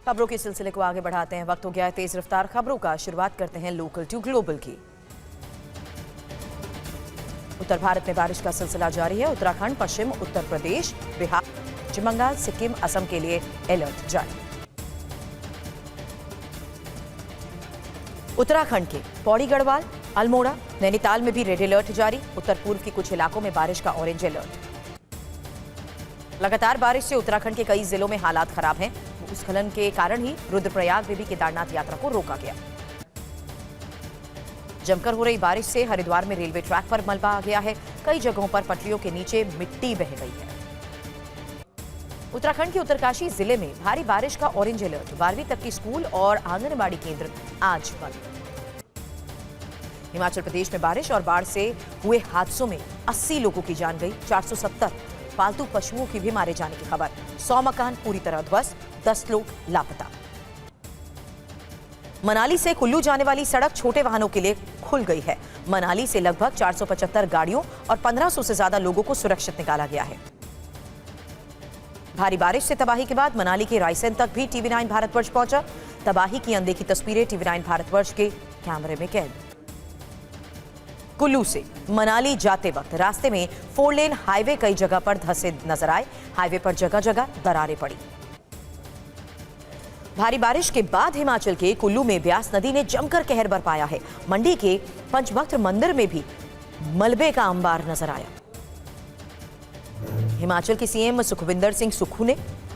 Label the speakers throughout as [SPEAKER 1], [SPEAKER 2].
[SPEAKER 1] खबरों के सिलसिले को आगे बढ़ाते हैं। वक्त हो गया है तेज रफ्तार खबरों का। शुरुआत करते हैं लोकल टू ग्लोबल की। उत्तर भारत में बारिश का सिलसिला जारी है। उत्तराखंड, पश्चिम उत्तर प्रदेश, बिहार, पश्चिम बंगाल, सिक्किम, असम के लिए अलर्ट जारी। उत्तराखंड के पौड़ी, गढ़वाल, अल्मोड़ा, नैनीताल में भी रेड अलर्ट जारी। उत्तर पूर्व के कुछ इलाकों में बारिश का ऑरेंज अलर्ट। लगातार बारिश से उत्तराखंड के कई जिलों में हालात खराब हैं। भूस्खलन के कारण ही रुद्रप्रयाग में भी केदारनाथ यात्रा को रोका गया। जमकर हो रही बारिश से हरिद्वार में रेलवे ट्रैक पर मलबा आ गया है। कई जगहों पर पटरियों के नीचे मिट्टी बह गई है। उत्तराखंड के उत्तरकाशी जिले में भारी बारिश का ऑरेंज अलर्ट। 12वीं तक के स्कूल और आंगनबाड़ी केंद्र आज बंद। हिमाचल प्रदेश में बारिश और बाढ़ से हुए हादसों में 80 लोगों की जान गई। 470 पालतू पशुओं की भी मारे जाने की खबर। 100 मकान पूरी तरह ध्वस्त, 10 लोग लापता। मनाली से कुल्लू जाने वाली सड़क छोटे वाहनों के लिए खुल गई है। मनाली से लगभग 475 गाड़ियों और 1500 से ज्यादा लोगों को सुरक्षित निकाला गया है। भारी बारिश से तबाही के बाद मनाली के रायसेन तक भी TV9 भारतवर्ष पहुंचा। तबाही की अनदेखी तस्वीरें TV9 भारतवर्ष के कैमरे में कैद। कुल्लू से मनाली जाते वक्त रास्ते में 4 लेन हाईवे कई जगह पर धंसे नजर आए। हाईवे पर जगह जगह दरारें पड़ी। भारी बारिश के बाद हिमाचल के कुल्लू में ब्यास नदी ने जमकर कहर बरपाया है। मंडी के पंचभक्त मंदिर में भी मलबे का अंबार नजर आया। हिमाचल के सीएम सुखविंदर सिंह सुक्खू ने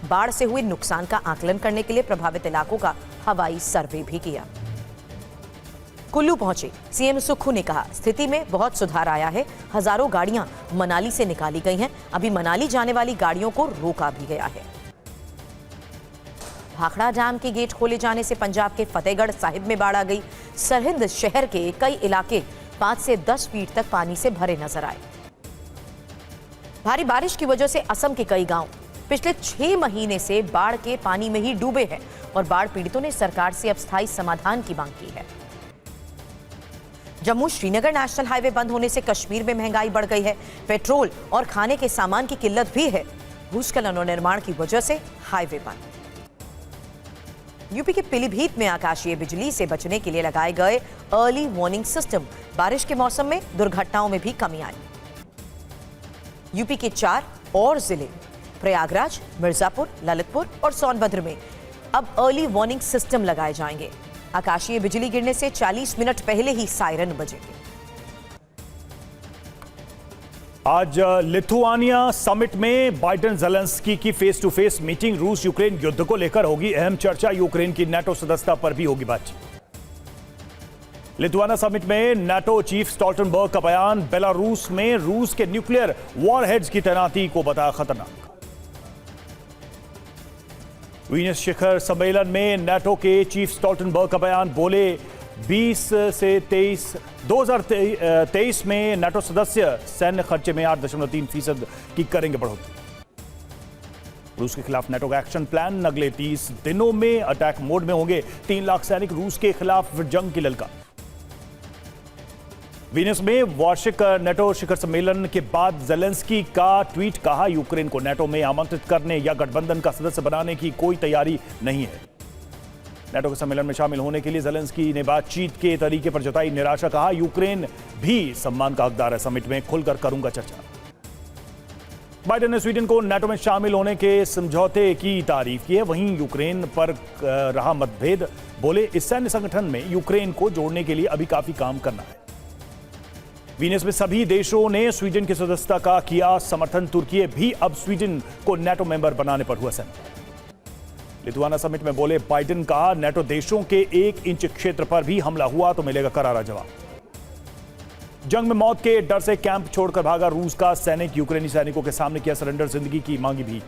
[SPEAKER 1] बाढ़ से हुए नुकसान का आकलन करने के लिए प्रभावित इलाकों का हवाई सर्वे भी किया। कुल्लू पहुंचे सीएम सुक्खू ने कहा, स्थिति में बहुत सुधार आया है। हजारों गाड़ियां मनाली से निकाली गई हैं। अभी मनाली जाने वाली गाड़ियों को रोका भी गया है। भाखड़ा डैम के गेट खोले जाने से पंजाब के फतेहगढ़ साहिब में बाढ़ आ गई। सरहिंद शहर के कई इलाके 5 से 10 फीट तक पानी से भरे नजर आए। भारी बारिश की वजह से असम के कई गांव पिछले 6 महीने से बाढ़ के पानी में ही डूबे हैं और बाढ़ पीड़ितों ने सरकार से अब स्थायी समाधान की मांग की है। जम्मू श्रीनगर नेशनल हाईवे बंद होने से कश्मीर में महंगाई बढ़ गई है। पेट्रोल और खाने के सामान की किल्लत भी है। भूस्खलन और निर्माण की वजह से हाईवे बंद। यूपी के पीलीभीत में आकाशीय बिजली से बचने के लिए लगाए गए अर्ली वार्निंग सिस्टम। बारिश के मौसम में दुर्घटनाओं में भी कमी आई। यूपी के 4 और जिले प्रयागराज, मिर्जापुर, ललितपुर और सोनभद्र में अब अर्ली वार्निंग सिस्टम लगाए जाएंगे। आकाशीय बिजली गिरने से 40 मिनट पहले ही सायरन बजेंगे।
[SPEAKER 2] आज लिथुआनिया समिट में बाइडेन ज़ेलेंस्की की फेस टू फेस मीटिंग। रूस यूक्रेन युद्ध को लेकर होगी अहम चर्चा। यूक्रेन की नाटो सदस्यता पर भी होगी बातचीत। लिथुआनिया समिट में नाटो चीफ स्टोल्टनबर्ग का बयान। बेलारूस में रूस के न्यूक्लियर वॉरहेड्स की तैनाती को बताया खतरनाक। वीनस शिखर सम्मेलन में नाटो के चीफ स्टोल्टनबर्ग का बयान। बोले 2023 में नाटो सदस्य सैन्य खर्चे में 8.3% की करेंगे बढ़ोतरी। रूस के खिलाफ नाटो का एक्शन प्लान। अगले 30 दिनों में अटैक मोड में होंगे। 3 लाख सैनिक। रूस के खिलाफ जंग की ललकार। वीनस में वार्षिक नाटो शिखर सम्मेलन के बाद ज़ेलेंस्की का ट्वीट। कहा, यूक्रेन को नाटो में आमंत्रित करने या गठबंधन का सदस्य बनाने की कोई तैयारी नहीं है। नाटो के सम्मेलन में शामिल होने के लिए ज़ेलेंस्की ने बातचीत के तरीके पर जताई निराशा। कहा, यूक्रेन भी सम्मान का हकदार है। समिट में खुलकर करूंगा चर्चा। बाइडेन ने स्वीडन को नाटो में शामिल होने के समझौते की तारीफ की है। वहीं यूक्रेन पर रहा मतभेद। बोले, इस सैन्य संगठन में यूक्रेन को जोड़ने के लिए अभी काफी काम करना है। वीनस में सभी देशों ने स्वीडन की सदस्यता का किया समर्थन। तुर्की भी अब स्वीडन को नाटो मेंबर बनाने पर हुआ सहमत। लिथुआनिया समिट में बोले बाइडेन। कहा, नाटो देशों के 1 इंच क्षेत्र पर भी हमला हुआ तो मिलेगा करारा जवाब। जंग में मौत के डर से कैंप छोड़कर भागा रूस का सैनिक। यूक्रेनी सैनिकों के सामने किया सरेंडर। जिंदगी की मांगी भी।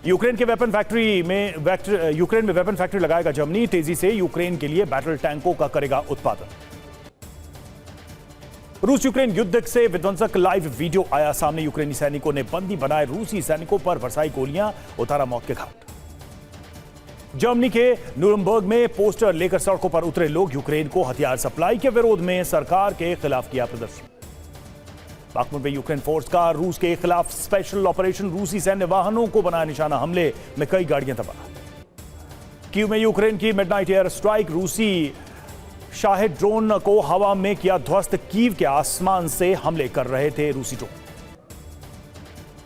[SPEAKER 2] यूक्रेन में वेपन फैक्ट्री लगाएगा जर्मनी। तेजी से यूक्रेन के लिए बैटल टैंकों का करेगा उत्पादन। रूस यूक्रेन युद्ध से विध्वंसक लाइव वीडियो आया सामने। यूक्रेनी सैनिकों ने बंदी बनाए रूसी सैनिकों पर बरसाई गोलियां। उतारा मौत के घाट। जर्मनी के न्यूरमबर्ग में पोस्टर लेकर सड़कों पर उतरे लोग। यूक्रेन को हथियार सप्लाई के विरोध में सरकार के खिलाफ किया प्रदर्शन। बाखमुत में यूक्रेन फोर्स का रूस के खिलाफ स्पेशल ऑपरेशन। रूसी सैन्य वाहनों को बनाया निशाना। हमले में कई गाड़ियां तबाह। कीव में यूक्रेन की मिडनाइट एयर स्ट्राइक, रूसी शाहिद ड्रोन को हवा में किया ध्वस्त। कीव के आसमान से हमले कर रहे थे रूसी ड्रोन।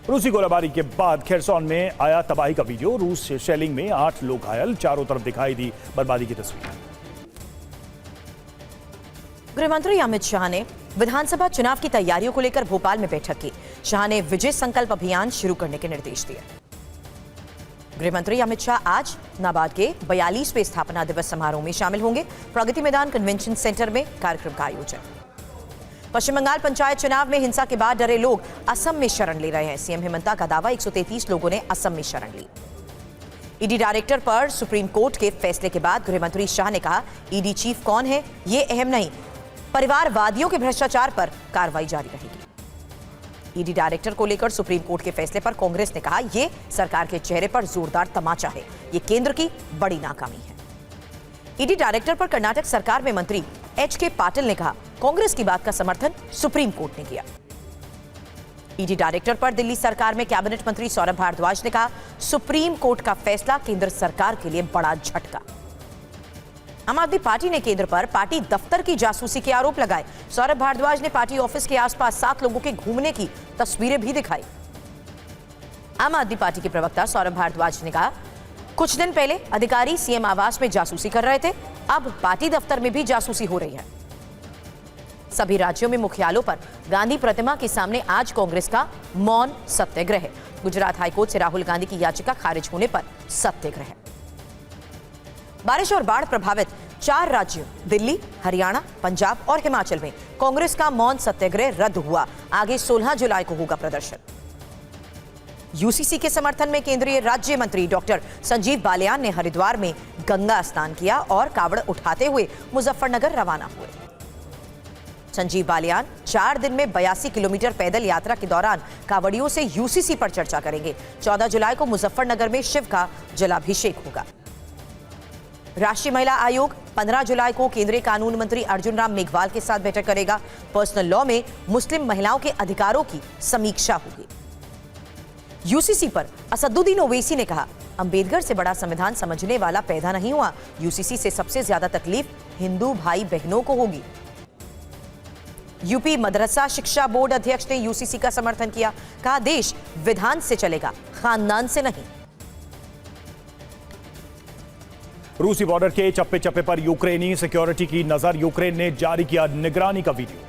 [SPEAKER 2] रूसी गोलाबारी के बाद खेरसॉन में आया तबाही का वीडियो। रूस शेलिंग में 8 लोग घायल, चारों तरफ दिखाई दी बर्बादी की तस्वीर।
[SPEAKER 1] गृहमंत्री अमित शाह ने विधानसभा चुनाव की तैयारियों को लेकर भोपाल में बैठक की। शाह ने विजय संकल्प अभियान शुरू करने के निर्देश दिए। गृहमंत्री अमित शाह आज नाबार्ड के 42वें स्थापना दिवस समारोह में शामिल होंगे। प्रगति मैदान कन्वेंशन सेंटर में कार्यक्रम का आयोजन। पश्चिम बंगाल पंचायत चुनाव में हिंसा के बाद डरे लोग असम में शरण ले रहे हैं। सीएम हेमंता का दावा, 133 लोगों ने असम में शरण ली। ईडी डायरेक्टर पर सुप्रीम कोर्ट के फैसले के बाद गृहमंत्री शाह ने कहा, ईडी चीफ कौन है ये अहम नहीं, परिवारवादियों के भ्रष्टाचार पर कार्रवाई जारी रहेगी। ईडी डायरेक्टर को लेकर सुप्रीम कोर्ट के फैसले पर कांग्रेस ने कहा, यह सरकार के चेहरे पर जोरदार तमाचा है, ये केंद्र की बड़ी नाकामी है। ईडी डायरेक्टर पर कर्नाटक सरकार में मंत्री एच.के. पाटिल ने कहा, कांग्रेस की बात का समर्थन सुप्रीम कोर्ट ने किया। ईडी डायरेक्टर पर दिल्ली सरकार में कैबिनेट मंत्री सौरभ भारद्वाज ने कहा, सुप्रीम कोर्ट का फैसला केंद्र सरकार के लिए बड़ा झटका। आम आदमी पार्टी ने केंद्र पर पार्टी दफ्तर की जासूसी के आरोप लगाए। सौरभ भारद्वाज ने पार्टी ऑफिस के आसपास 7 लोगों के घूमने की तस्वीरें भी दिखाई। आम आदमी पार्टी के प्रवक्ता सौरभ भारद्वाज ने कहा, कुछ दिन पहले अधिकारी सीएम आवास में जासूसी कर रहे थे, अब पार्टी दफ्तर में भी जासूसी हो रही है। सभी राज्यों में मुख्यालयों पर गांधी प्रतिमा के सामने आज कांग्रेस का मौन सत्याग्रह। गुजरात हाईकोर्ट से राहुल गांधी की याचिका खारिज होने पर सत्याग्रह। बारिश और बाढ़ प्रभावित 4 राज्यों दिल्ली, हरियाणा, पंजाब और हिमाचल में कांग्रेस का मौन सत्याग्रह रद्द हुआ। आगे 16 जुलाई को होगा प्रदर्शन। यूसीसी के समर्थन में केंद्रीय राज्य मंत्री डॉक्टर संजीव बालियान ने हरिद्वार में गंगा स्नान किया और कावड़ उठाते हुए मुजफ्फरनगर रवाना हुए। संजीव बालियान 4 दिन में 82 किलोमीटर पैदल यात्रा के दौरान कावड़ियों से यूसीसी पर चर्चा करेंगे। 14 जुलाई को मुजफ्फरनगर में शिव का जलाभिषेक होगा। राष्ट्रीय महिला आयोग 15 जुलाई को केंद्रीय कानून मंत्री अर्जुन राम मेघवाल के साथ बैठक करेगा। पर्सनल लॉ में मुस्लिम महिलाओं के अधिकारों की समीक्षा होगी। यूसीसी पर असदुद्दीन ओवैसी ने कहा, अंबेडकर से बड़ा संविधान समझने वाला पैदा नहीं हुआ। यूसीसी से सबसे ज्यादा तकलीफ हिंदू भाई बहनों को होगी। यूपी मदरसा शिक्षा बोर्ड अध्यक्ष ने यूसीसी का समर्थन किया। कहा, देश विधान से चलेगा, खानदान से नहीं।
[SPEAKER 2] रूसी बॉर्डर के चप्पे चप्पे पर यूक्रेनी सिक्योरिटी की नजर। यूक्रेन ने जारी किया निगरानी का वीडियो।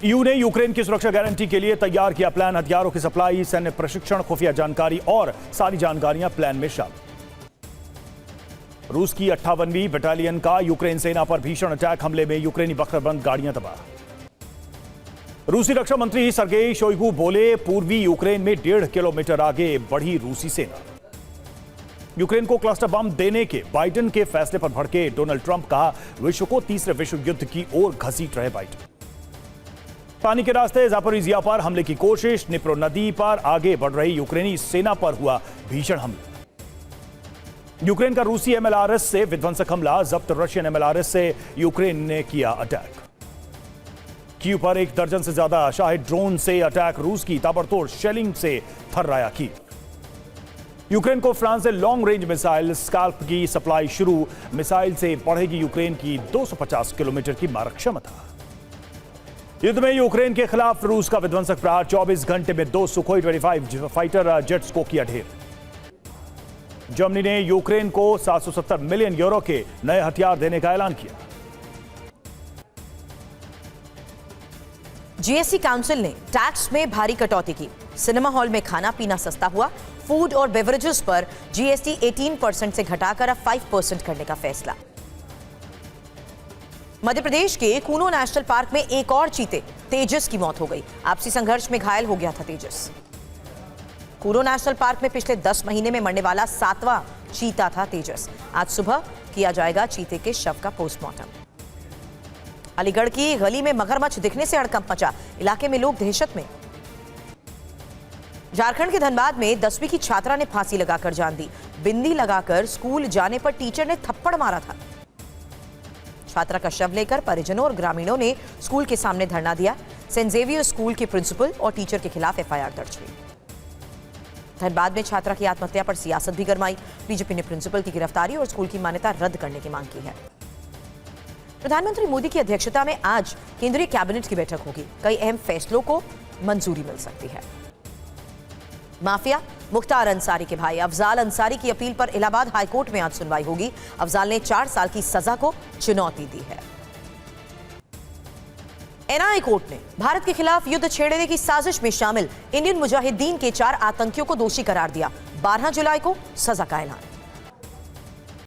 [SPEAKER 2] ईयू ने यूक्रेन की सुरक्षा गारंटी के लिए तैयार किया प्लान। हथियारों की सप्लाई, सैन्य प्रशिक्षण, खुफिया जानकारी और सारी जानकारियां प्लान में शामिल। रूस की 58वीं बटालियन का यूक्रेन सेना पर भीषण अटैक। हमले में यूक्रेनी बख्तरबंद गाड़ियां तबाह। रूसी रक्षा मंत्री सर्गेई शोइगु बोले, पूर्वी यूक्रेन में 1.5 किलोमीटर आगे बढ़ी रूसी सेना। यूक्रेन को क्लस्टर बम देने के बाइडेन के फैसले पर भड़के डोनाल्ड ट्रंप। कहा, विश्व को तीसरे विश्व युद्ध की ओर घसीट रहे बाइडेन। पानी के रास्ते जापोरिजिया पर हमले की कोशिश। निप्रो नदी पर आगे बढ़ रही यूक्रेनी सेना पर हुआ भीषण हमला। यूक्रेन का रूसी एमएलआरएस से विध्वंसक हमला। जब्त रशियन एमएलआरएस से यूक्रेन ने किया अटैक। कीव पर 1 दर्जन से ज्यादा शाहिद ड्रोन से अटैक। रूस की ताबड़तोड़ शेलिंग से थर्राया कीव। यूक्रेन को फ्रांस से लॉन्ग रेंज मिसाइल स्काल्प की सप्लाई शुरू। मिसाइल से बढ़ेगी यूक्रेन की 250 किलोमीटर की मारक क्षमता। युद्ध में यूक्रेन के खिलाफ रूस का विध्वंसक प्रहार। 24 घंटे में 2 सुखोई 25 फाइटर जेट्स को किया ढेर। जर्मनी ने यूक्रेन को 770 मिलियन यूरो के नए हथियार देने का ऐलान किया।
[SPEAKER 1] जीएसटी काउंसिल ने टैक्स में भारी कटौती की। सिनेमा हॉल में खाना पीना सस्ता हुआ। फूड और बेवरेजेस पर जीएसटी 18% से घटाकर अब 5% करने का फैसला। मध्य प्रदेश के कूनो नेशनल पार्क में एक और चीते तेजस की मौत हो गई। आपसी संघर्ष में घायल हो गया था तेजस। कूनो नेशनल पार्क में पिछले 10 महीने में मरने वाला 7वां चीता था तेजस। आज सुबह किया जाएगा चीते के शव का पोस्टमार्टम। अलीगढ़ की गली में मगरमच्छ दिखने से हड़कंप मचा। इलाके में लोग दहशत में। झारखंड के धनबाद में 10वीं की छात्रा ने फांसी लगाकर जान दी। बिंदी लगाकर स्कूल जाने पर टीचर ने थप्पड़ मारा था। छात्रा का शव लेकर परिजनों और ग्रामीणों ने स्कूल के सामने धरना दिया। सेंट जेवियर स्कूल के प्रिंसिपल और टीचर के खिलाफ एफआईआर दर्ज हुई। धनबाद में छात्रा की आत्महत्या पर सियासत भी गरमाई। बीजेपी ने प्रिंसिपल की गिरफ्तारी और स्कूल की मान्यता रद्द करने की मांग की है। प्रधानमंत्री मोदी की अध्यक्षता में आज केंद्रीय कैबिनेट की बैठक होगी। कई अहम फैसलों को मंजूरी मिल सकती है। माफिया मुख्तार अंसारी के भाई अफजाल अंसारी की अपील पर इलाहाबाद हाईकोर्ट में आज सुनवाई होगी। अफजाल ने 4 साल की सजा को चुनौती दी है। एनआईए कोर्ट ने भारत के खिलाफ युद्ध छेड़ने की साजिश में शामिल इंडियन मुजाहिदीन के 4 आतंकियों को दोषी करार दिया। 12 जुलाई को सजा का ऐलान।